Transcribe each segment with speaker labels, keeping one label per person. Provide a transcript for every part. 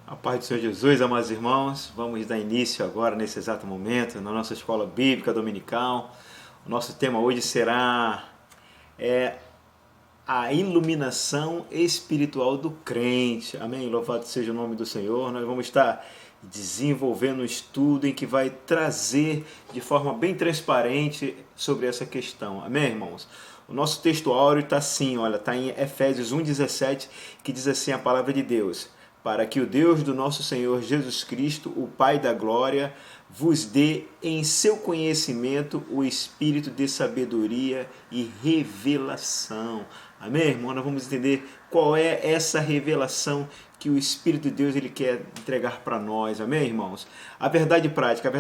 Speaker 1: A paz do Senhor Jesus, amados irmãos, vamos dar início agora, nesse exato momento, na nossa escola bíblica dominical. O nosso tema hoje será a iluminação espiritual do crente. Amém? Louvado seja o nome do Senhor. Nós vamos estar desenvolvendo um estudo em que vai trazer de forma bem transparente sobre essa questão. Amém, irmãos? O nosso texto áureo está assim, olha, está em Efésios 1,17, que diz assim a palavra de Deus: para que o Deus do nosso Senhor Jesus Cristo, o Pai da glória, vos dê em seu conhecimento o espírito de sabedoria e revelação. Amém, irmão? Nós vamos entender qual é essa revelação que o Espírito de Deus ele quer entregar para nós. Amém, irmãos? A verdade prática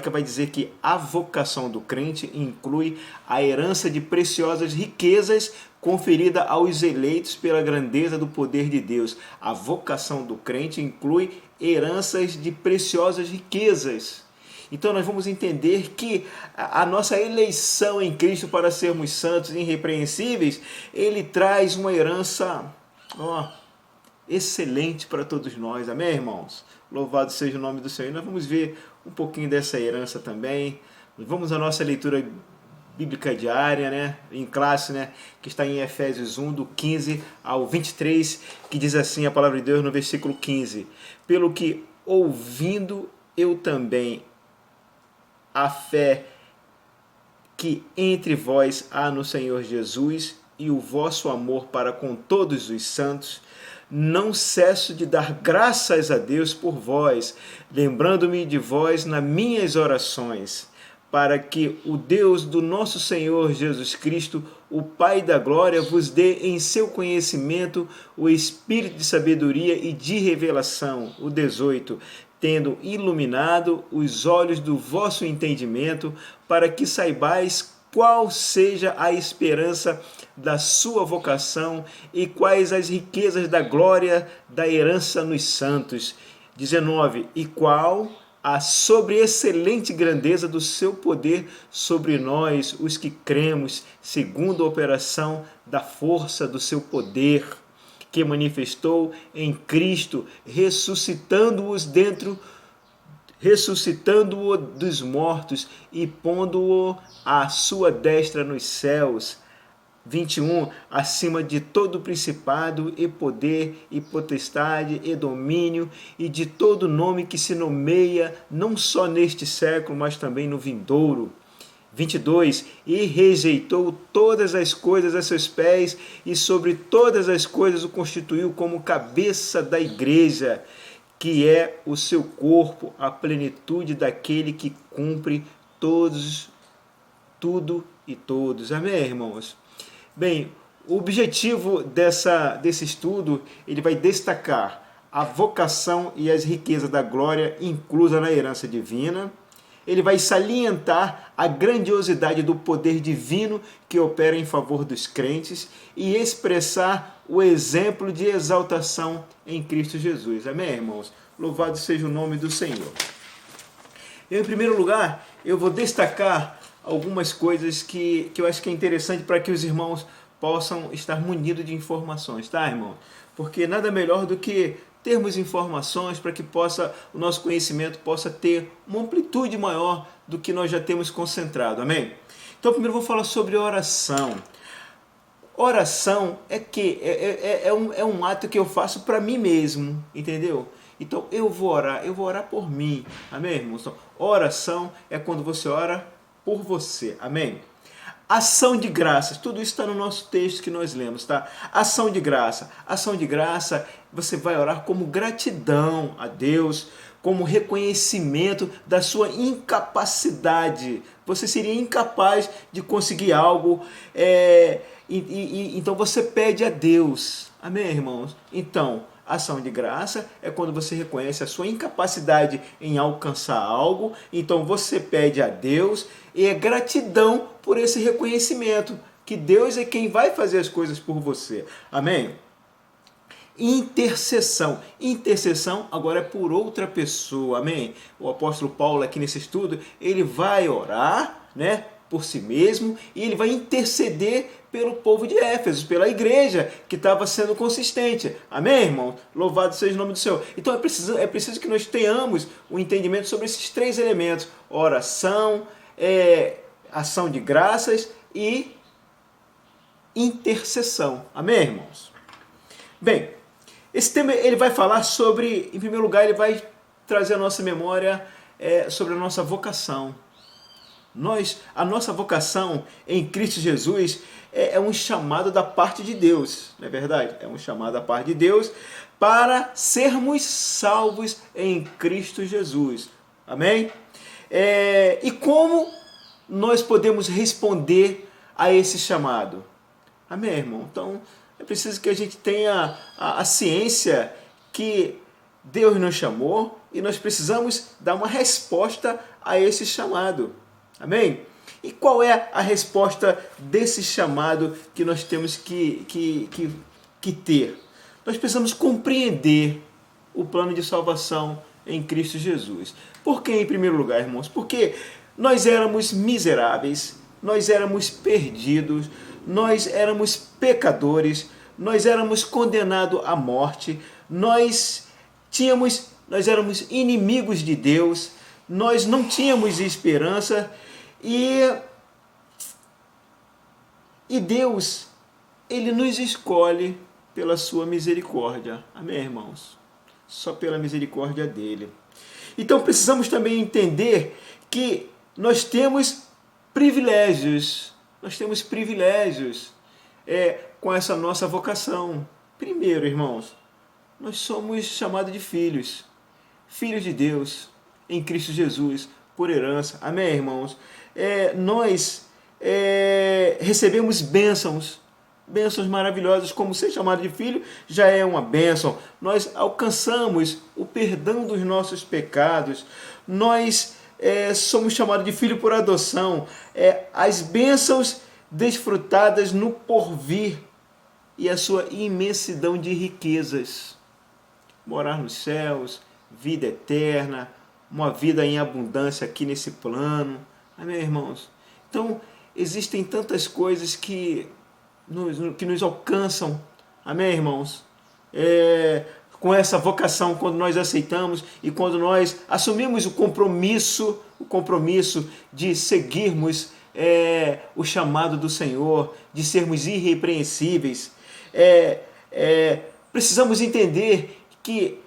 Speaker 1: vai dizer que a vocação do crente inclui a herança de preciosas riquezas conferida aos eleitos pela grandeza do poder de Deus. A vocação do crente inclui heranças de preciosas riquezas. Então nós vamos entender que a nossa eleição em Cristo para sermos santos e irrepreensíveis, ele traz uma herança excelente para todos nós. Amém, irmãos? Louvado seja o nome do Senhor. Nós vamos ver um pouquinho dessa herança também. Vamos à nossa leitura bíblica diária, né, em classe, né, que está em Efésios 1, do 15 ao 23, que diz assim a palavra de Deus no versículo 15: pelo que, ouvindo eu também a fé que entre vós há no Senhor Jesus e o vosso amor para com todos os santos, não cesso de dar graças a Deus por vós, lembrando-me de vós nas minhas orações, para que o Deus do nosso Senhor Jesus Cristo, o Pai da glória, vos dê em seu conhecimento o espírito de sabedoria e de revelação. O 18, tendo iluminado os olhos do vosso entendimento, para que saibais qual seja a esperança da sua vocação e quais as riquezas da glória da herança nos santos. 19, e qual a sobreexcelente grandeza do seu poder sobre nós, os que cremos, segundo a operação da força do seu poder, que manifestou em Cristo, ressuscitando-o dos mortos e pondo-o à sua destra nos céus. 21, acima de todo principado e poder e potestade e domínio e de todo nome que se nomeia, não só neste século, mas também no vindouro. 22, e rejeitou todas as coisas a seus pés e sobre todas as coisas o constituiu como cabeça da igreja, que é o seu corpo, a plenitude daquele que cumpre tudo e todos. Amém, irmãos? Bem, o objetivo desse estudo, ele vai destacar a vocação e as riquezas da glória inclusa na herança divina. Ele vai salientar a grandiosidade do poder divino que opera em favor dos crentes e expressar o exemplo de exaltação em Cristo Jesus. Amém, irmãos? Louvado seja o nome do Senhor. Em primeiro lugar, eu vou destacar algumas coisas que eu acho que é interessante para que os irmãos possam estar munidos de informações, tá, irmão? Porque nada melhor do que termos informações para que o nosso conhecimento possa ter uma amplitude maior do que nós já temos concentrado, amém? Então, primeiro eu vou falar sobre oração. Oração é um ato que eu faço para mim mesmo, entendeu? Então, eu vou orar por mim, amém, irmãos? Então, oração é quando você ora por você, amém? Ação de graças, tudo isso está no nosso texto que nós lemos, tá? Ação de graça, você vai orar como gratidão a Deus, como reconhecimento da sua incapacidade. Você seria incapaz de conseguir algo, então você pede a Deus, amém, irmãos? Então, ação de graça é quando você reconhece a sua incapacidade em alcançar algo, então você pede a Deus e é gratidão por esse reconhecimento, que Deus é quem vai fazer as coisas por você. Amém? Intercessão. Intercessão agora é por outra pessoa. Amém? O apóstolo Paulo aqui nesse estudo, ele vai orar, né, por si mesmo e ele vai interceder pelo povo de Éfeso, pela igreja que estava sendo consistente. Amém, irmão? Louvado seja o nome do Senhor. Então é preciso que nós tenhamos um entendimento sobre esses três elementos: oração, ação de graças e intercessão. Amém, irmãos? Bem, esse tema ele vai falar sobre, em primeiro lugar, ele vai trazer a nossa memória sobre a nossa vocação. A nossa vocação em Cristo Jesus é um chamado da parte de Deus, não é verdade? É um chamado da parte de Deus para sermos salvos em Cristo Jesus. Amém? E como nós podemos responder a esse chamado? Amém, irmão? Então, é preciso que a gente tenha a ciência que Deus nos chamou e nós precisamos dar uma resposta a esse chamado. Amém? E qual é a resposta desse chamado que nós temos que ter? Nós precisamos compreender o plano de salvação em Cristo Jesus. Por que, em primeiro lugar, irmãos? Porque nós éramos miseráveis, nós éramos perdidos, nós éramos pecadores, nós éramos condenados à morte, nós éramos inimigos de Deus, nós não tínhamos esperança e Deus, Ele nos escolhe pela sua misericórdia. Amém, irmãos? Só pela misericórdia dEle. Então precisamos também entender que nós temos privilégios. Nós temos privilégios com essa nossa vocação. Primeiro, irmãos, nós somos chamados de filhos. Filhos de Deus em Cristo Jesus, por herança. Amém, irmãos? Nós recebemos bênçãos maravilhosas, como ser chamado de filho já é uma bênção. Nós alcançamos o perdão dos nossos pecados. Nós somos chamados de filho por adoção. As bênçãos desfrutadas no porvir e a sua imensidão de riquezas. Morar nos céus, vida eterna, uma vida em abundância aqui nesse plano. Amém, irmãos? Então, existem tantas coisas que nos alcançam. Amém, irmãos? Com essa vocação, quando nós aceitamos e quando nós assumimos o compromisso de seguirmos o chamado do Senhor, de sermos irrepreensíveis. Precisamos entender que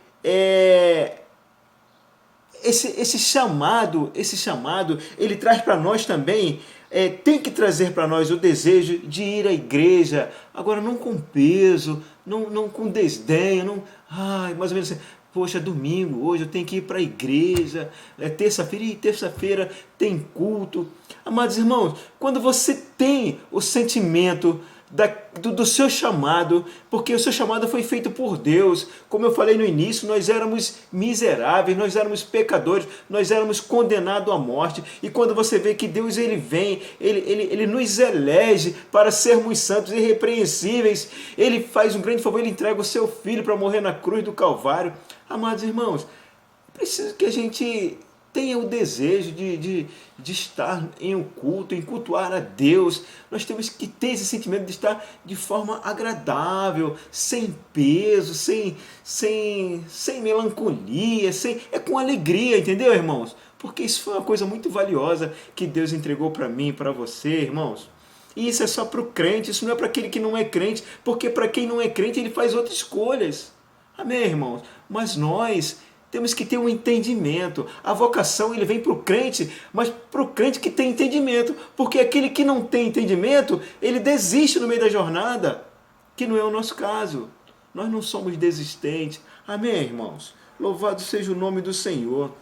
Speaker 1: esse chamado, ele traz para nós também, tem que trazer para nós o desejo de ir à igreja, agora não com peso, não com desdenho, mais ou menos assim, poxa, domingo, hoje eu tenho que ir para a igreja, terça-feira tem culto. Amados irmãos, quando você tem o sentimento do seu chamado, porque o seu chamado foi feito por Deus, como eu falei no início, nós éramos miseráveis, nós éramos pecadores, nós éramos condenados à morte, e quando você vê que Deus ele vem, ele nos elege para sermos santos, irrepreensíveis, ele faz um grande favor, ele entrega o seu filho para morrer na cruz do Calvário. Amados irmãos, preciso que a gente tenha o desejo de estar em um culto, em cultuar a Deus. Nós temos que ter esse sentimento de estar de forma agradável, sem peso, sem melancolia, com alegria, entendeu, irmãos? Porque isso foi uma coisa muito valiosa que Deus entregou para mim e para você, irmãos. E isso é só para o crente, isso não é para aquele que não é crente, porque para quem não é crente ele faz outras escolhas. Amém, irmãos? Mas nós temos que ter um entendimento. A vocação ele vem para o crente, mas para o crente que tem entendimento. Porque aquele que não tem entendimento, ele desiste no meio da jornada, que não é o nosso caso. Nós não somos desistentes. Amém, irmãos? Louvado seja o nome do Senhor.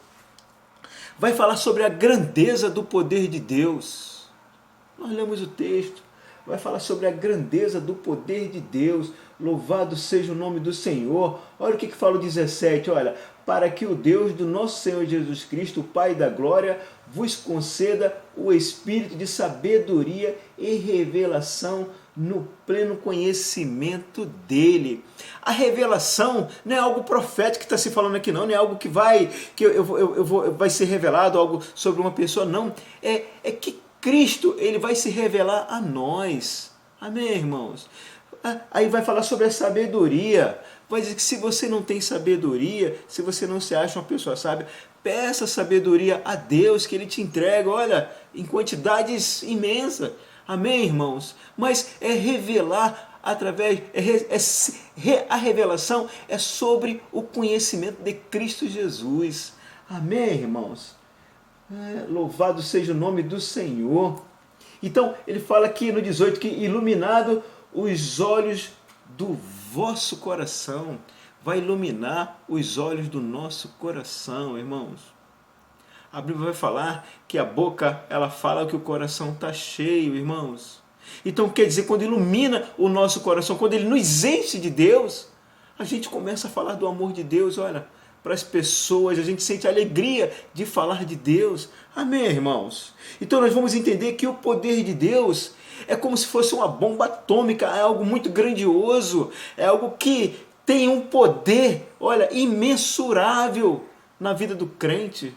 Speaker 1: Vai falar sobre a grandeza do poder de Deus. Nós lemos o texto. Vai falar sobre a grandeza do poder de Deus. Louvado seja o nome do Senhor. Olha o que fala o 17, olha. Para que o Deus do nosso Senhor Jesus Cristo, o Pai da glória, vos conceda o espírito de sabedoria e revelação no pleno conhecimento dele. A revelação não é algo profético que está se falando aqui, não é algo que vai ser revelado, algo sobre uma pessoa, não. É que Cristo, ele vai se revelar a nós. Amém, irmãos? Aí vai falar sobre a sabedoria. Vai dizer que se você não tem sabedoria, se você não se acha uma pessoa sábia, peça sabedoria a Deus, que Ele te entrega, olha, em quantidades imensas. Amém, irmãos? Mas é revelar através, a revelação é sobre o conhecimento de Cristo Jesus. Amém, irmãos? Louvado seja o nome do Senhor. Então, ele fala aqui no 18 que iluminado os olhos do vosso coração. Vai iluminar os olhos do nosso coração, irmãos. A Bíblia vai falar que a boca, ela fala que o coração está cheio, irmãos. Então, quer dizer, quando ilumina o nosso coração, quando ele nos enche de Deus, a gente começa a falar do amor de Deus, olha, para as pessoas, a gente sente a alegria de falar de Deus. Amém, irmãos? Então nós vamos entender que o poder de Deus é como se fosse uma bomba atômica, é algo muito grandioso, é algo que tem um poder, olha, imensurável na vida do crente.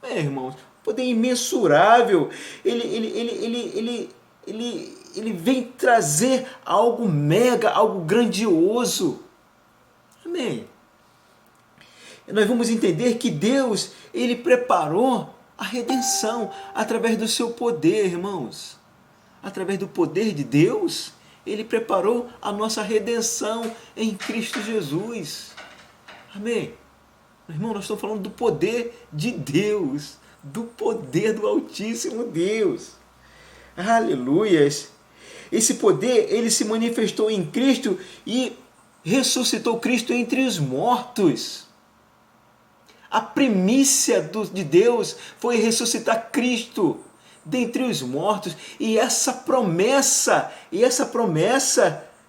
Speaker 1: Irmãos, poder imensurável. Ele vem trazer algo mega, algo grandioso. Amém? Nós vamos entender que Deus, ele preparou a redenção através do seu poder, irmãos. Através do poder de Deus, ele preparou a nossa redenção em Cristo Jesus. Amém? Irmão, nós estamos falando do poder de Deus, do poder do Altíssimo Deus. Aleluias! Esse poder, ele se manifestou em Cristo e ressuscitou Cristo entre os mortos. A primícia de Deus foi ressuscitar Cristo dentre os mortos. E essa promessa,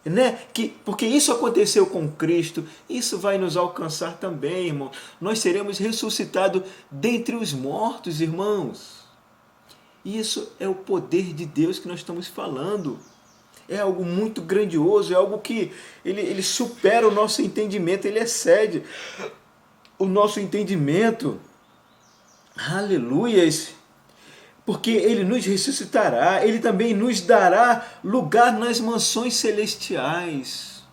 Speaker 1: né, porque isso aconteceu com Cristo, isso vai nos alcançar também, irmão. Nós seremos ressuscitados dentre os mortos, irmãos. Isso é o poder de Deus que nós estamos falando. É algo muito grandioso, é algo que ele supera o nosso entendimento, ele excede o nosso entendimento. Aleluias! Porque ele nos ressuscitará, ele também nos dará lugar nas mansões celestiais.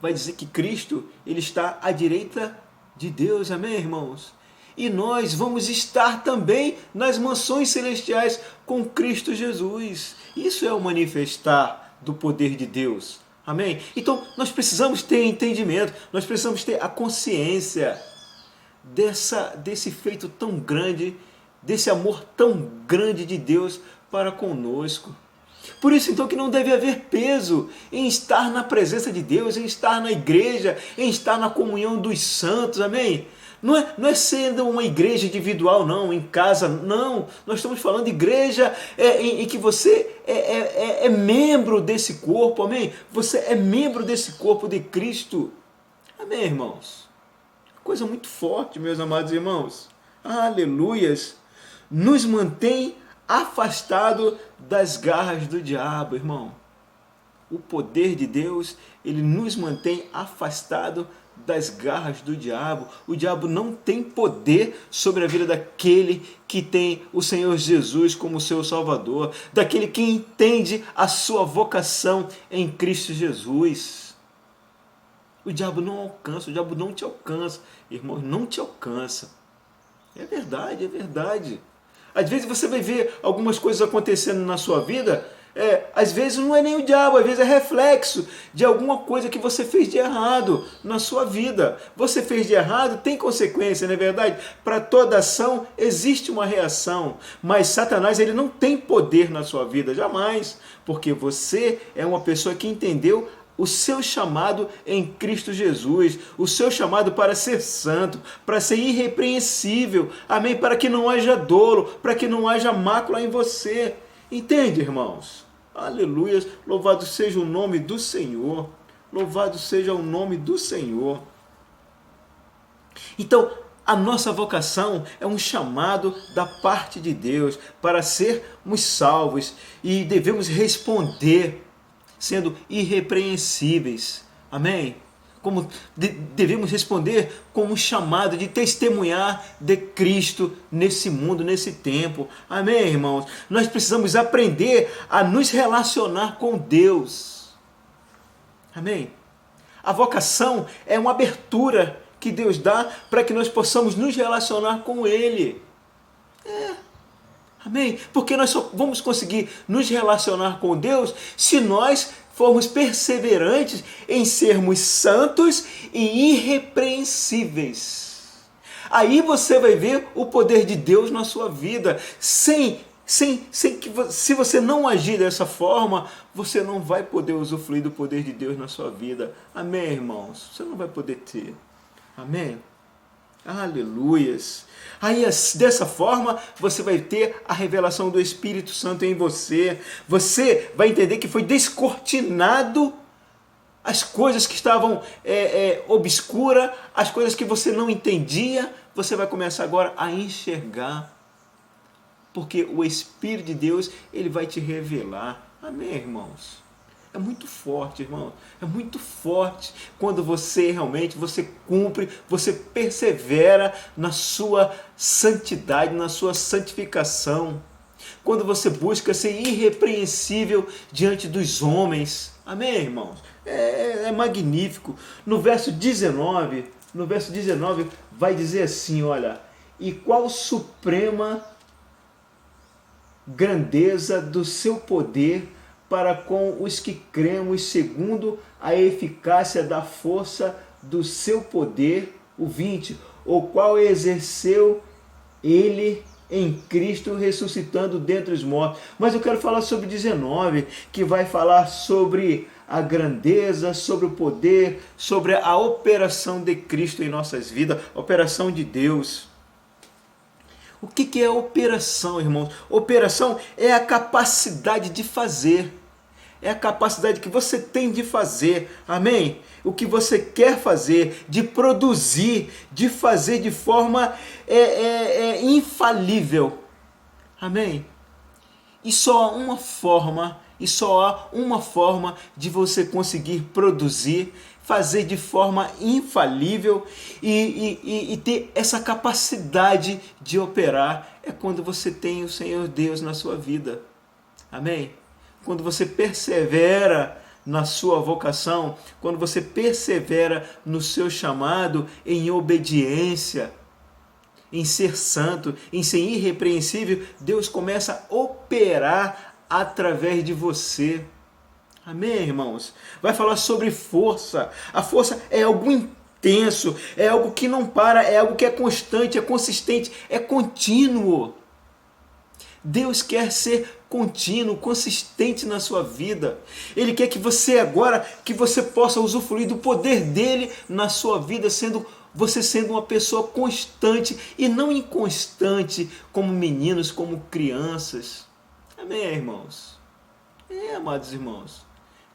Speaker 1: Vai dizer que Cristo, ele está à direita de Deus, amém, irmãos? E nós vamos estar também nas mansões celestiais com Cristo Jesus. Isso é o manifestar do poder de Deus. Amém? Então, nós precisamos ter entendimento, nós precisamos ter a consciência desse feito tão grande, desse amor tão grande de Deus para conosco. Por isso, então, que não deve haver peso em estar na presença de Deus, em estar na igreja, em estar na comunhão dos santos, amém? Não é sendo uma igreja individual, não, em casa, não. Nós estamos falando de igreja em que você é membro desse corpo, amém? Você é membro desse corpo de Cristo. Amém, irmãos? Coisa muito forte, meus amados irmãos. Aleluias! Nos mantém afastado das garras do diabo, irmão. O poder de Deus, ele nos mantém afastado das garras do diabo. O diabo não tem poder sobre a vida daquele que tem o Senhor Jesus como seu Salvador, daquele que entende a sua vocação em Cristo Jesus. O diabo não alcança, o diabo não te alcança, irmão, não te alcança. É verdade, é verdade. Às vezes você vai ver algumas coisas acontecendo na sua vida, às vezes não é nem o diabo, às vezes é reflexo de alguma coisa que você fez de errado na sua vida. Você fez de errado, tem consequência, não é verdade? Para toda ação existe uma reação, mas Satanás, ele não tem poder na sua vida, jamais, porque você é uma pessoa que entendeu o seu chamado em Cristo Jesus, o seu chamado para ser santo, para ser irrepreensível, amém? Para que não haja dolo, para que não haja mácula em você. Entende, irmãos? Aleluia, louvado seja o nome do Senhor, louvado seja o nome do Senhor. Então, a nossa vocação é um chamado da parte de Deus para sermos salvos e devemos responder sendo irrepreensíveis. Amém? como devemos responder como um chamado de testemunhar de Cristo nesse mundo, nesse tempo. Amém, irmãos? Nós precisamos aprender a nos relacionar com Deus. Amém? A vocação é uma abertura que Deus dá para que nós possamos nos relacionar com Ele. Amém? Porque nós só vamos conseguir nos relacionar com Deus se nós formos perseverantes em sermos santos e irrepreensíveis. Aí você vai ver o poder de Deus na sua vida. Se você não agir dessa forma, você não vai poder usufruir do poder de Deus na sua vida. Amém, irmãos? Você não vai poder ter. Amém? Aleluias! Aí dessa forma você vai ter a revelação do Espírito Santo em você. Você vai entender que foi descortinado as coisas que estavam obscuras, as coisas que você não entendia, você vai começar agora a enxergar. Porque o Espírito de Deus, ele vai te revelar. Amém, irmãos? É muito forte, irmão. É muito forte quando você realmente, você cumpre, você persevera na sua santidade, na sua santificação. Quando você busca ser irrepreensível diante dos homens. Amém, irmãos? É magnífico. No verso 19 vai dizer assim, olha, e qual suprema grandeza do seu poder para com os que cremos segundo a eficácia da força do seu poder, o 20, o qual exerceu ele em Cristo ressuscitando dentre os mortos. Mas eu quero falar sobre 19, que vai falar sobre a grandeza, sobre o poder, sobre a operação de Cristo em nossas vidas, a operação de Deus. O que é operação, irmãos? Operação é a capacidade de fazer. É a capacidade que você tem de fazer. Amém? O que você quer fazer, de produzir, de fazer de forma infalível. Amém? E só há uma forma de você conseguir produzir, fazer de forma infalível e ter essa capacidade de operar, é quando você tem o Senhor Deus na sua vida. Amém? Quando você persevera na sua vocação, quando você persevera no seu chamado em obediência, em ser santo, em ser irrepreensível, Deus começa a operar através de você. Amém, irmãos? Vai falar sobre força. A força é algo intenso, é algo que não para, é algo que é constante, é consistente, é contínuo. Deus quer ser contínuo, consistente na sua vida. Ele quer que você agora, que você possa usufruir do poder dele na sua vida, você sendo uma pessoa constante e não inconstante como meninos, como crianças. Amém, irmãos? Amados irmãos.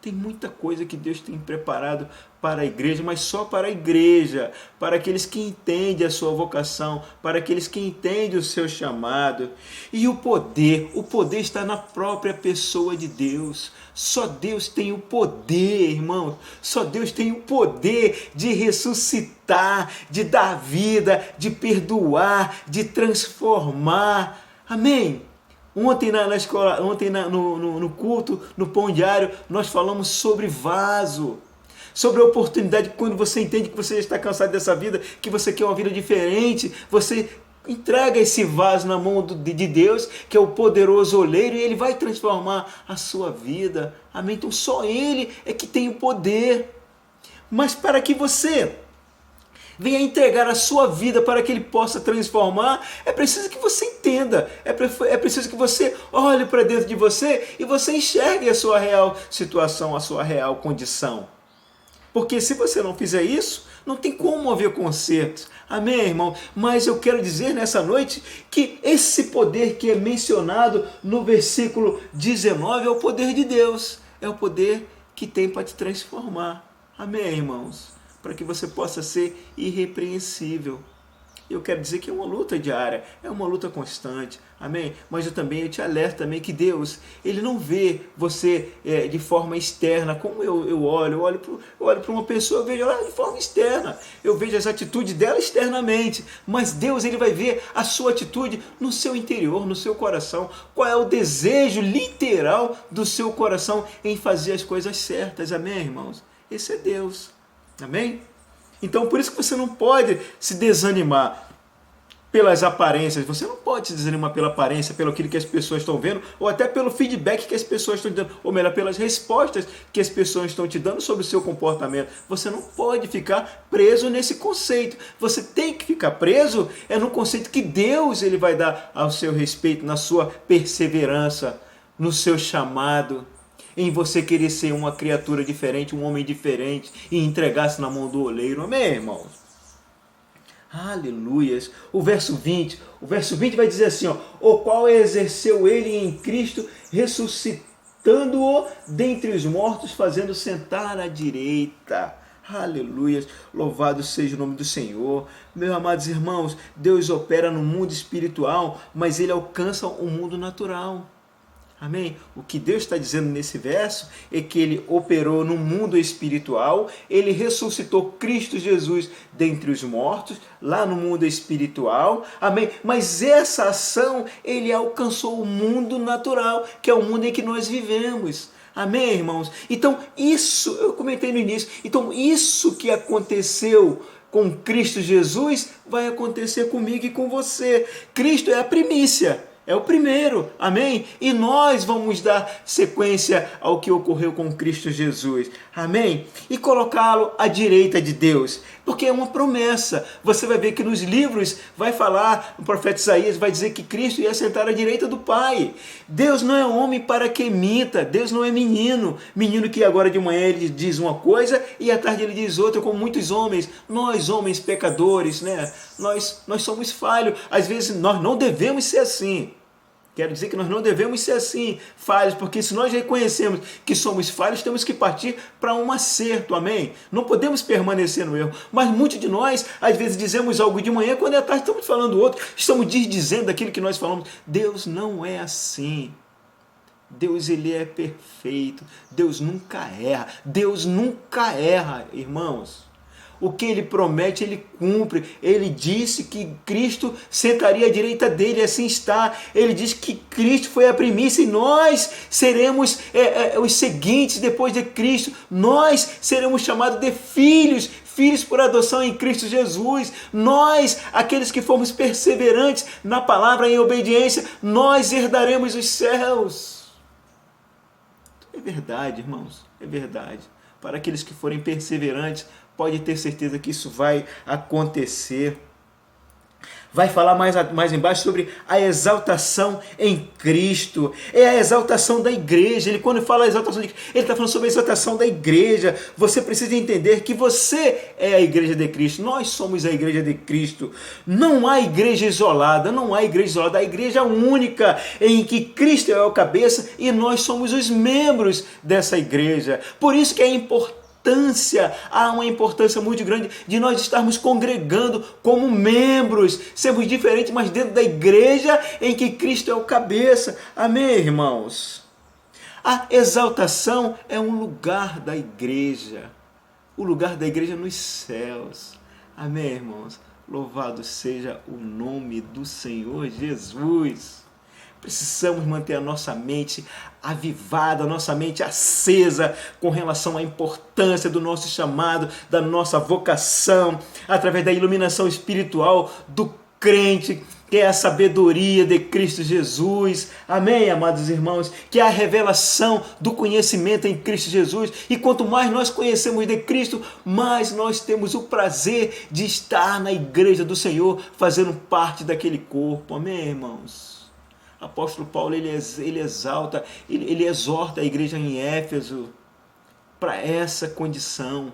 Speaker 1: Tem muita coisa que Deus tem preparado para a igreja, mas só para a igreja, para aqueles que entendem a sua vocação, para aqueles que entendem o seu chamado. E o poder está na própria pessoa de Deus. Só Deus tem o poder, irmão. Só Deus tem o poder de ressuscitar, de dar vida, de perdoar, de transformar. Amém? Ontem na escola, no culto, no pão diário, nós falamos sobre vaso. Sobre a oportunidade, quando você entende que você está cansado dessa vida, que você quer uma vida diferente, você entrega esse vaso na mão de Deus, que é o poderoso oleiro, e Ele vai transformar a sua vida. Amém? Então só Ele é que tem o poder. Mas para que você venha entregar a sua vida para que Ele possa transformar, é preciso que você entenda, é preciso que você olhe para dentro de você e você enxergue a sua real situação, a sua real condição. Porque se você não fizer isso, não tem como haver conserto. Amém, irmão? Mas eu quero dizer nessa noite que esse poder que é mencionado no versículo 19 é o poder de Deus. É o poder que tem para te transformar. Amém, irmãos? Para que você possa ser irrepreensível. E eu quero dizer que é uma luta diária, é uma luta constante, amém? Mas eu te alerto também que Deus, Ele não vê você de forma externa, como eu olho para uma pessoa, eu vejo ela de forma externa, eu vejo as atitudes dela externamente, mas Deus, Ele vai ver a sua atitude no seu interior, no seu coração, qual é o desejo literal do seu coração em fazer as coisas certas, amém, irmãos? Esse é Deus, amém? Então, por isso que você não pode se desanimar pelas aparências. Você não pode se desanimar pela aparência, pelo aquilo que as pessoas estão vendo, ou até pelo feedback que as pessoas estão te dando, ou melhor, pelas respostas que as pessoas estão te dando sobre o seu comportamento. Você não pode ficar preso nesse conceito. Você tem que ficar preso no conceito que Deus ele vai dar ao seu respeito, na sua perseverança, no seu chamado, em você querer ser uma criatura diferente, um homem diferente, e entregar-se na mão do oleiro. Amém, irmãos? Aleluias. O verso 20 vai dizer assim, ó, o qual exerceu ele em Cristo, ressuscitando-o dentre os mortos, fazendo sentar à direita. Aleluias, louvado seja o nome do Senhor. Meus amados irmãos, Deus opera no mundo espiritual, mas Ele alcança o mundo natural. Amém? O que Deus está dizendo nesse verso é que Ele operou no mundo espiritual, Ele ressuscitou Cristo Jesus dentre os mortos, lá no mundo espiritual, amém? Mas essa ação, Ele alcançou o mundo natural, que é o mundo em que nós vivemos. Amém, irmãos? Então, isso, eu comentei no início, então isso que aconteceu com Cristo Jesus, vai acontecer comigo e com você. Cristo é a primícia. É o primeiro, amém? E nós vamos dar sequência ao que ocorreu com Cristo Jesus, amém? E colocá-lo à direita de Deus, porque é uma promessa. Você vai ver que nos livros vai falar, o profeta Isaías vai dizer que Cristo ia sentar à direita do Pai. Deus não é homem para que minta, Deus não é menino que agora de manhã ele diz uma coisa e à tarde ele diz outra, como muitos homens. Nós homens pecadores, né? Nós somos falhos, às vezes nós não devemos ser assim. Quero dizer que nós não devemos ser assim, falhos, porque se nós reconhecemos que somos falhos, temos que partir para um acerto, amém? Não podemos permanecer no erro, mas muitos de nós, às vezes, dizemos algo de manhã, quando é tarde estamos falando outro, estamos desdizendo aquilo que nós falamos. Deus não é assim. Deus, Ele é perfeito. Deus nunca erra, irmãos. O que Ele promete, Ele cumpre. Ele disse que Cristo sentaria à direita dele, assim está. Ele disse que Cristo foi a primícia e nós seremos os seguintes depois de Cristo. Nós seremos chamados de filhos por adoção em Cristo Jesus. Nós, aqueles que fomos perseverantes na palavra em obediência, nós herdaremos os céus. É verdade, irmãos, é verdade. Para aqueles que forem perseverantes, pode ter certeza que isso vai acontecer. Vai falar mais embaixo sobre a exaltação em Cristo. É a exaltação da igreja. Ele, quando fala a exaltação de Cristo, ele está falando sobre a exaltação da igreja. Você precisa entender que você é a igreja de Cristo. Nós somos a igreja de Cristo. Não há igreja isolada, a igreja única em que Cristo é o cabeça e nós somos os membros dessa igreja. Por isso que é importante. Há uma importância muito grande de nós estarmos congregando como membros, sermos diferentes, mas dentro da igreja em que Cristo é o cabeça. Amém, irmãos? A exaltação é um lugar da igreja, o lugar da igreja nos céus. Amém, irmãos? Louvado seja o nome do Senhor Jesus. Precisamos manter a nossa mente avivada, a nossa mente acesa com relação à importância do nosso chamado, da nossa vocação, através da iluminação espiritual do crente, que é a sabedoria de Cristo Jesus. Amém, amados irmãos? Que é a revelação do conhecimento em Cristo Jesus. E quanto mais nós conhecemos de Cristo, mais nós temos o prazer de estar na igreja do Senhor, fazendo parte daquele corpo. Amém, irmãos? O apóstolo Paulo, ele exalta, ele exorta a igreja em Éfeso para essa condição.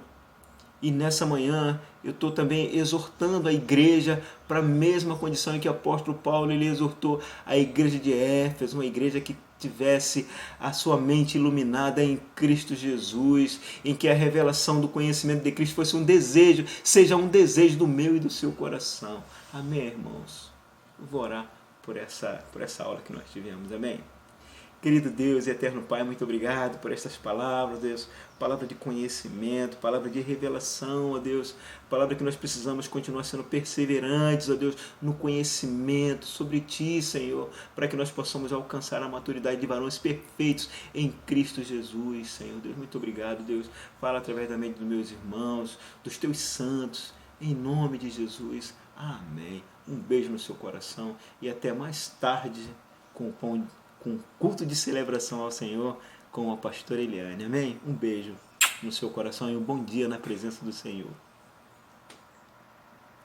Speaker 1: E nessa manhã eu estou também exortando a igreja para a mesma condição em que o apóstolo Paulo ele exortou a igreja de Éfeso, uma igreja que tivesse a sua mente iluminada em Cristo Jesus, em que a revelação do conhecimento de Cristo fosse um desejo, seja um desejo do meu e do seu coração. Amém, irmãos? Eu vou orar por essa aula que nós tivemos, amém? Querido Deus e eterno Pai, muito obrigado por estas palavras, Deus. Palavra de conhecimento, palavra de revelação, ó Deus. Palavra que nós precisamos continuar sendo perseverantes, ó Deus, no conhecimento sobre Ti, Senhor, para que nós possamos alcançar a maturidade de varões perfeitos em Cristo Jesus, Senhor. Deus, muito obrigado, Deus. Fala através da mente dos meus irmãos, dos Teus santos, em nome de Jesus. Amém. Um beijo no seu coração e até mais tarde com culto de celebração ao Senhor com a pastora Eliane. Amém? Um beijo no seu coração e um bom dia na presença do Senhor.